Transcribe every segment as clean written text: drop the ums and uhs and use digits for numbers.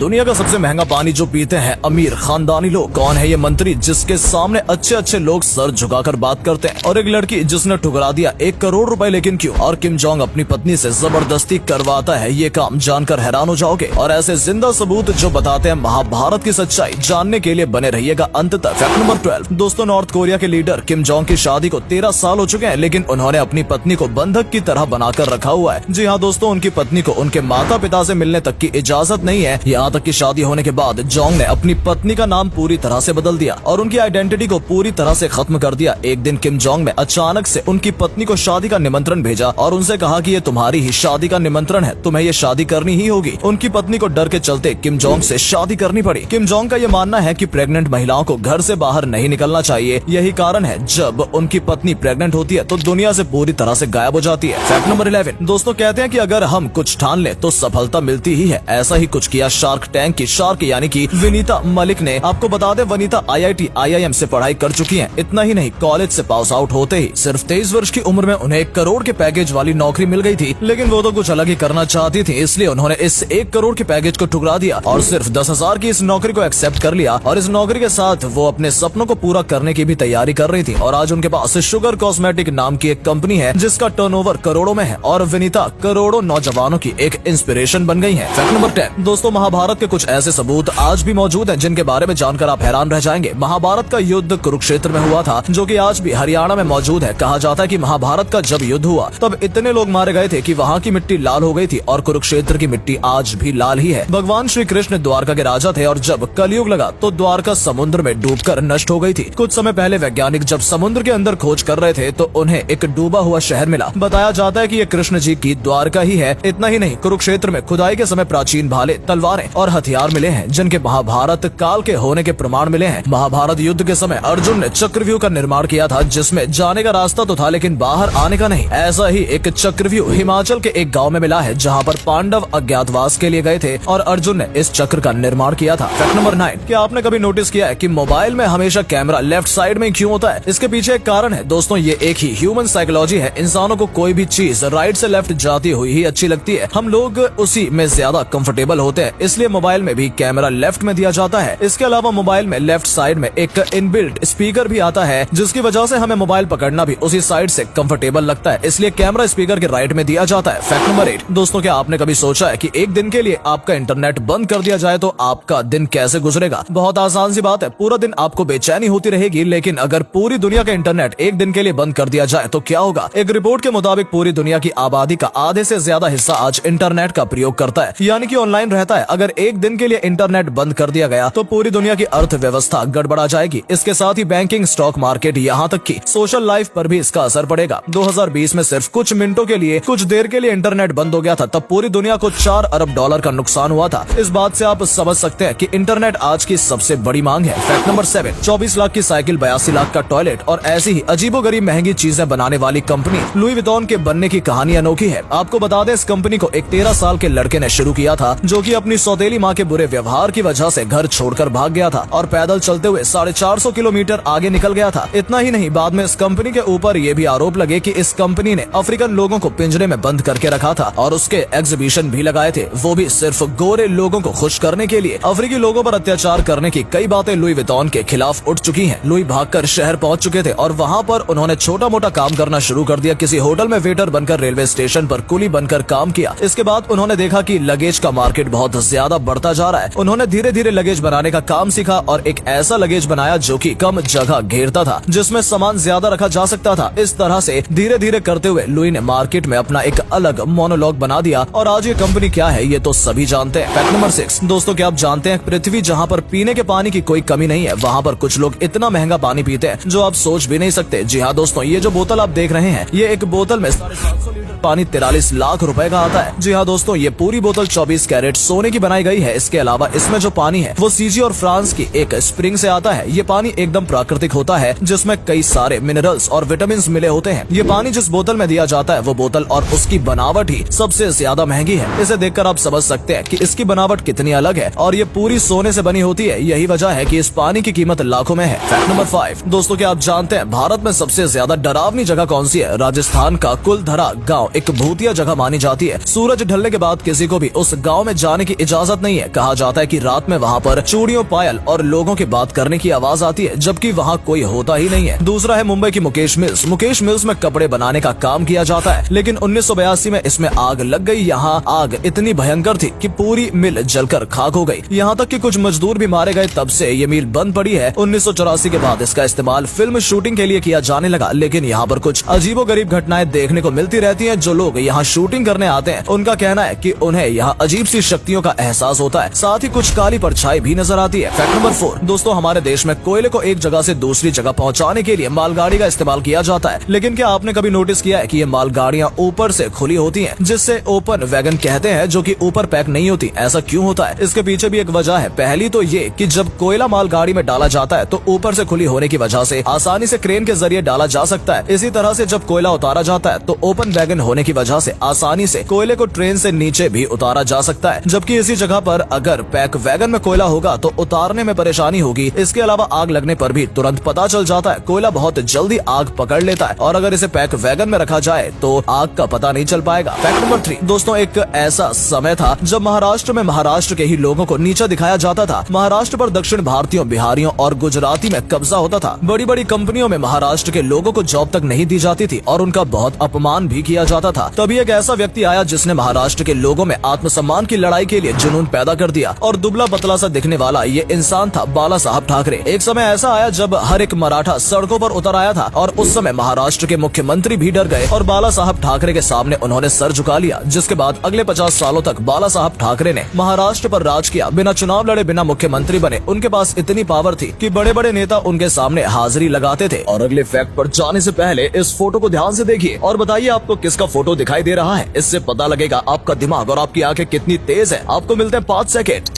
दुनिया का सबसे महंगा पानी जो पीते हैं अमीर खानदानी लोग। कौन है ये मंत्री जिसके सामने अच्छे अच्छे लोग सर झुकाकर बात करते हैं? और एक लड़की जिसने ठुकरा दिया 1 करोड़ रुपए, लेकिन क्यों? और किम जोंग अपनी पत्नी से जबरदस्ती करवाता है ये काम, जानकर हैरान हो जाओगे। और ऐसे जिंदा सबूत जो बताते हैं महाभारत की सच्चाई, जानने के लिए बने रहिएगा अंत तक। फैक्ट नंबर 12 दोस्तों, नॉर्थ कोरिया के लीडर किम जोंग की शादी को 13 साल हो चुके हैं, लेकिन उन्होंने अपनी पत्नी को बंधक की तरह बनाकर रखा हुआ है। जी हाँ दोस्तों, उनकी पत्नी को उनके माता पिता से मिलने तक की इजाजत नहीं है। यहाँ तक की शादी होने के बाद जोंग ने अपनी पत्नी का नाम पूरी तरह से बदल दिया और उनकी आइडेंटिटी को पूरी तरह से खत्म कर दिया। एक दिन किम जोंग ने अचानक से उनकी पत्नी को शादी का निमंत्रण भेजा और उनसे कहा कि ये तुम्हारी ही शादी का निमंत्रण है, तुम्हें ये शादी करनी ही होगी। उनकी पत्नी को डर के चलते किम जोंग से शादी करनी पड़ी। किम जोंग का ये मानना है कि प्रेग्नेंट महिलाओं को घर से बाहर नहीं निकलना चाहिए। यही कारण है जब उनकी पत्नी प्रेग्नेंट होती है तो दुनिया से पूरी तरह से गायब हो जाती है। फैक्ट नंबर 11 दोस्तों, कहते हैं कि अगर हम कुछ ठान ले तो सफलता मिलती ही है। ऐसा ही कुछ किया शार्क टैंक की शार्क यानी कि विनीता मलिक ने। आपको बता दें, वनीता IIT IIM से पढ़ाई कर चुकी हैं। इतना ही नहीं, कॉलेज से पास आउट होते ही सिर्फ 23 वर्ष की उम्र में उन्हें 1 करोड़ के पैकेज वाली नौकरी मिल गई थी। लेकिन वो तो कुछ अलग ही करना चाहती थी, इसलिए उन्होंने इस 1 करोड़ के पैकेज को ठुकरा दिया और सिर्फ 10,000 की इस नौकरी को एक्सेप्ट कर लिया। और इस नौकरी के साथ वो अपने सपनों को पूरा करने की भी तैयारी कर रही थी। और आज उनके पास शुगर कॉस्मेटिक नाम की एक कंपनी है जिसका टर्नओवर करोड़ों में है और विनीता करोड़ों नौजवानों की एक इंस्पिरेशन बन गई है। फैक्ट नंबर 10 दोस्तों, महाभारत के कुछ ऐसे सबूत आज भी मौजूद हैं जिनके बारे में जानकर आप हैरान रह जाएंगे। महाभारत का युद्ध कुरुक्षेत्र में हुआ था, जो कि आज भी हरियाणा में मौजूद है। कहा जाता है कि महाभारत का जब युद्ध हुआ तब इतने लोग मारे गए थे कि वहाँ की मिट्टी लाल हो गई थी और कुरुक्षेत्र की मिट्टी आज भी लाल ही है। भगवान श्री कृष्ण द्वारका के राजा थे और जब कलयुग लगा तो द्वारका समुद्र में डूबकर नष्ट हो गई थी। कुछ समय पहले वैज्ञानिक जब समुद्र के अंदर खोज कर रहे थे तो उन्हें एक डूबा हुआ शहर मिला। बताया जाता है कि ये कृष्ण जी की द्वारका ही है। इतना ही नहीं, कुरुक्षेत्र में खुदाई के समय प्राचीन भाले, तलवारें और हथियार मिले हैं जिनके महाभारत काल के होने के प्रमाण मिले हैं। महाभारत युद्ध के समय अर्जुन ने चक्रव्यूह का निर्माण किया था, जिसमें जाने का रास्ता तो था लेकिन बाहर आने का नहीं। ऐसा ही एक चक्रव्यूह हिमाचल के एक गाँव में मिला है जहाँ पर पांडव अज्ञातवास के लिए गए थे और अर्जुन ने इस चक्र का निर्माण किया था। फैक्ट नंबर 9 क्या आपने कभी नोटिस किया है कि मोबाइल में हमेशा कैमरा लेफ्ट साइड में क्यों होता है? इसके पीछे एक कारण है दोस्तों, ये एक ही ह्यूमन साइकोलॉजी है। इंसानों को कोई भी चीज राइट से लेफ्ट जाती हुई ही अच्छी लगती है। हम लोग उसी में ज्यादा कंफर्टेबल होते हैं, इसलिए मोबाइल में भी कैमरा लेफ्ट में दिया जाता है। इसके अलावा मोबाइल में लेफ्ट साइड में एक इनबिल्ट स्पीकर भी आता है, जिसकी वजह से हमें मोबाइल पकड़ना भी उसी साइड से कंफर्टेबल लगता है, इसलिए कैमरा स्पीकर के राइट में दिया जाता है। फैक्ट नंबर 8 दोस्तों, क्या आपने कभी सोचा है कि एक दिन के लिए आपका इंटरनेट बंद कर दिया जाए तो आपका दिन कैसे गुजरेगा? बहुत आसान सी बात है, पूरा दिन आपको बेचैनी होती रहेगी। लेकिन अगर पूरी दुनिया का इंटरनेट एक दिन के लिए बंद कर दिया जाए तो क्या होगा? एक रिपोर्ट के मुताबिक पूरी दुनिया की आबादी का आधे से ज्यादा हिस्सा आज इंटरनेट का प्रयोग करता है, यानी कि ऑनलाइन रहता है। अगर एक दिन के लिए इंटरनेट बंद कर दिया गया तो पूरी दुनिया की अर्थव्यवस्था गड़बड़ा जाएगी। इसके साथ ही बैंकिंग, स्टॉक मार्केट, यहाँ तक कि सोशल लाइफ पर भी इसका असर पड़ेगा। 2020 में सिर्फ कुछ मिनटों के लिए, कुछ देर के लिए इंटरनेट बंद हो गया था, तब पूरी दुनिया को $4 अरब का नुकसान हुआ था। इस बात से आप समझ सकते हैं कि इंटरनेट आज की सबसे बड़ी मांग है। फैक्ट नंबर 7 24 लाख की साइकिल, 82 लाख का टॉयलेट और ऐसी ही अजीबोगरीब महंगी चीजें बनाने वाली कंपनी लुई विटॉन के बनने की कहानी अनोखी है। आपको बता दें, इस कंपनी को एक 13 साल के लड़के ने शुरू किया था, जो कि अपनी सौतेली माँ के बुरे व्यवहार की वजह से घर छोड़कर भाग गया था और पैदल चलते हुए 450 किलोमीटर आगे निकल गया था। इतना ही नहीं, बाद में इस कंपनी के ऊपर ये भी आरोप लगे कि इस कंपनी ने अफ्रीकन लोगों को पिंजरे में बंद करके रखा था और उसके एग्जीबिशन भी लगाए थे, वो भी सिर्फ गोरे लोगों को खुश करने के लिए। अफ्रीकी लोगों पर अत्याचार करने की कई बातें लुई विटॉन के खिलाफ उठ चुकी हैं। लुई भागकर शहर पहुंच चुके थे और वहां पर उन्होंने छोटा मोटा काम करना शुरू कर दिया। किसी होटल में वेटर बनकर, रेलवे स्टेशन पर कुली बनकर काम किया। इसके बाद उन्होंने देखा कि लगेज का मार्केट बहुत ज्यादा बढ़ता जा रहा है। उन्होंने धीरे धीरे लगेज बनाने का काम सीखा और एक ऐसा लगेज बनाया जो कि कम जगह घेरता था, जिसमें सामान ज्यादा रखा जा सकता था। इस तरह से धीरे धीरे करते हुए लुई ने मार्केट में अपना एक अलग मोनोलॉग बना दिया और आज ये कंपनी क्या है ये तो सभी जानते हैं। फैक्ट नंबर 6 दोस्तों, क्या आप जानते हैं पृथ्वी जहाँ पर पीने के पानी की कोई कमी नहीं है, वहाँ पर कुछ लोग इतना महंगा पानी पीते हैं जो आप सोच भी नहीं सकते। जी हाँ दोस्तों, ये जो बोतल आप देख रहे हैं, ये एक बोतल में 750 लीटर पानी 43 लाख रुपए का आता है। जी हाँ दोस्तों, ये पूरी बोतल 24 कैरेट सोने की बनाई गई है। इसके अलावा इसमें जो पानी है वो सीजी और फ्रांस की एक स्प्रिंग से आता है। ये पानी एकदम प्राकृतिक होता है, जिसमें कई सारे मिनरल्स और विटामिन मिले होते हैं। ये पानी जिस बोतल में दिया जाता है वो बोतल और उसकी बनावट ही सबसे ज्यादा महंगी है। इसे देखकर आप समझ सकते हैं कि इसकी बनावट कितनी अलग है और ये पूरी सोने से बनी होती है। यही वजह है कि इस पानी की कीमत लाखों में है। फैक्ट नंबर 5 दोस्तों, क्या आप जानते हैं भारत में सबसे ज्यादा डरावनी जगह कौन सी है? राजस्थान का कुलधरा गाँव एक भूतिया जगह मानी जाती है। सूरज ढलने के बाद किसी को भी उस गाँव में जाने की इजाजत इजाजत नहीं है। कहा जाता है कि रात में वहाँ पर चूड़ियों, पायल और लोगों की बात करने की आवाज आती है, जबकि वहाँ कोई होता ही नहीं है। दूसरा है मुंबई की मुकेश मिल्स। मुकेश मिल्स में कपड़े बनाने का काम किया जाता है, लेकिन 1982 में इसमें आग लग गई। यहाँ आग इतनी भयंकर थी कि पूरी मिल जलकर खाक हो गई। यहाँ तक कि कुछ मजदूर भी मारे गए। तब से ये मिल बंद पड़ी है। 1984 के बाद इसका इस्तेमाल फिल्म शूटिंग के लिए किया जाने लगा, लेकिन यहाँ पर कुछ अजीबोगरीब घटनाएं देखने को मिलती रहती हैं। जो लोग यहाँ शूटिंग करने आते हैं उनका कहना है कि उन्हें यहाँ अजीब सी शक्तियों का एहसास होता है, साथ ही कुछ काली परछाई भी नजर आती है। फैक्ट नंबर 4 दोस्तों, हमारे देश में कोयले को एक जगह से दूसरी जगह पहुँचाने के लिए मालगाड़ी का इस्तेमाल किया जाता है, लेकिन क्या आपने कभी नोटिस किया है कि ये मालगाड़ियाँ ऊपर से खुली होती है, जिससे ओपन वैगन कहते हैं, जो कि ऊपर पैक नहीं होती। ऐसा क्यों होता है? इसके पीछे भी एक वजह है। पहली तो ये कि जब कोयला मालगाड़ी में डाला जाता है तो ऊपर से खुली होने की वजह से आसानी से क्रेन के जरिए डाला जा सकता है। इसी तरह से जब कोयला उतारा जाता है तो ओपन वैगन होने की वजह से आसानी से कोयले को ट्रेन से नीचे भी उतारा जा सकता है, जबकि इसी जगह पर अगर पैक वैगन में कोयला होगा तो उतारने में परेशानी होगी। इसके अलावा आग लगने पर भी तुरंत पता चल जाता है। कोयला बहुत जल्दी आग पकड़ लेता है, और अगर इसे पैक वैगन में रखा जाए तो आग का पता नहीं चल पाएगा। फैक्ट नंबर 3 दोस्तों, एक ऐसा समय था जब महाराष्ट्र में महाराष्ट्र के ही लोगों को नीचा दिखाया जाता था। महाराष्ट्र पर दक्षिण भारतीयों, बिहारियों और गुजराती में कब्जा होता था। बड़ी बड़ी कंपनियों में महाराष्ट्र के लोगों को जॉब तक नहीं दी जाती थी और उनका बहुत अपमान भी किया जाता था। तभी एक ऐसा व्यक्ति आया जिसने महाराष्ट्र के लोगों में आत्मसम्मान की लड़ाई के लिए जुनून पैदा कर दिया, और दुबला पतला सा दिखने वाला ये इंसान था बाला साहब ठाकरे। एक समय ऐसा आया जब हर एक मराठा सड़कों पर उतर आया था, और उस समय महाराष्ट्र के मुख्यमंत्री भी डर गए और बाला साहब ठाकरे के सामने उन्होंने सर झुका लिया। जिसके बाद अगले 50 सालों तक बाला साहब ठाकरे ने महाराष्ट्र पर राज किया। बिना चुनाव लड़े, बिना मुख्यमंत्री बने, उनके पास इतनी पावर थी कि बड़े बड़े नेता उनके सामने हाजिरी लगाते थे। और अगले फैक्ट पर जाने से पहले इस फोटो को ध्यान से देखिए और बताइए आपको किसका फोटो दिखाई दे रहा है। इससे पता लगेगा आपका दिमाग और आपकी आंखें कितनी तेज है। आपको मिलते हैं 5 सेकेंड।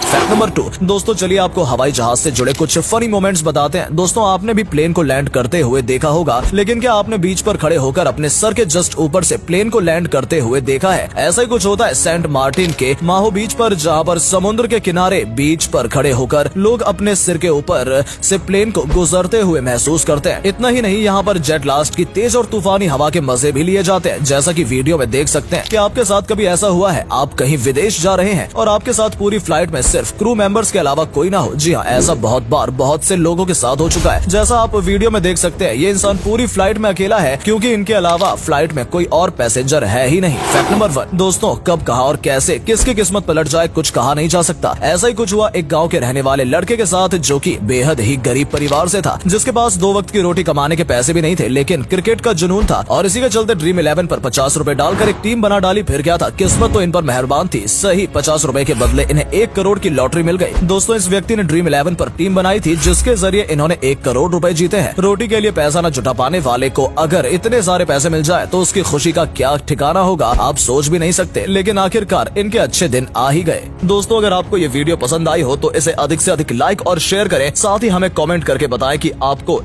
फैक्ट नंबर 2 दोस्तों, चलिए आपको हवाई जहाज से जुड़े कुछ फनी मोमेंट्स बताते हैं। दोस्तों, आपने भी प्लेन को लैंड करते हुए देखा होगा, लेकिन क्या आपने बीच पर खड़े होकर अपने सर के जस्ट ऊपर से प्लेन को लैंड करते हुए देखा है? ऐसा ही कुछ होता है सेंट मार्टिन के माहो बीच पर, जहाँ पर समुद्र के किनारे बीच पर खड़े होकर लोग अपने सिर के ऊपर से प्लेन को गुजरते हुए महसूस करते हैं। इतना ही नहीं, यहाँ पर जेट ब्लास्ट की तेज और तूफानी हवा के मजे भी लिए जाते हैं, जैसा कि वीडियो में देख सकते हैं। क्या आपके साथ कभी ऐसा हुआ है? आप कहीं विदेश जा रहे हैं और आपके साथ पूरी फ्लाइट में सिर्फ क्रू मेंबर्स के अलावा कोई ना हो। जी हाँ, ऐसा बहुत बार बहुत से लोगों के साथ हो चुका है। जैसा आप वीडियो में देख सकते हैं, ये इंसान पूरी फ्लाइट में अकेला है, क्योंकि इनके अलावा फ्लाइट में कोई और पैसेंजर है ही नहीं। फैक्ट नंबर 1 दोस्तों, कब, कहां और कैसे किसकी किस्मत पलट जाए कुछ कहा नहीं जा सकता। ऐसा ही कुछ हुआ एक गाँव के रहने वाले लड़के के साथ, जो की बेहद ही गरीब परिवार से था, जिसके पास 2 वक्त की रोटी कमाने के पैसे भी नहीं थे, लेकिन क्रिकेट का जुनून था, और इसी के चलते ड्रीम 11 पर 50 रुपए डालकर एक टीम बना डाली। फिर क्या था, किस्मत तो इन पर मेहरबान थी। सही 50 रुपए के बदले इन्हें 1 करोड़ की लॉटरी मिल गई। दोस्तों, इस व्यक्ति ने ड्रीम 11 पर टीम बनाई थी, जिसके जरिए इन्होंने 1 करोड़ रुपए जीते हैं। रोटी के लिए पैसा न जुटा पाने वाले को अगर इतने सारे पैसे मिल जाए तो उसकी खुशी का क्या ठिकाना होगा, आप सोच भी नहीं सकते। लेकिन आखिरकार इनके अच्छे दिन आ ही गए। दोस्तों, अगर आपको ये वीडियो पसंद आई हो तो इसे अधिक से अधिक लाइक और शेयर करें। साथ ही हमें कमेंट करके बताएं कि आपको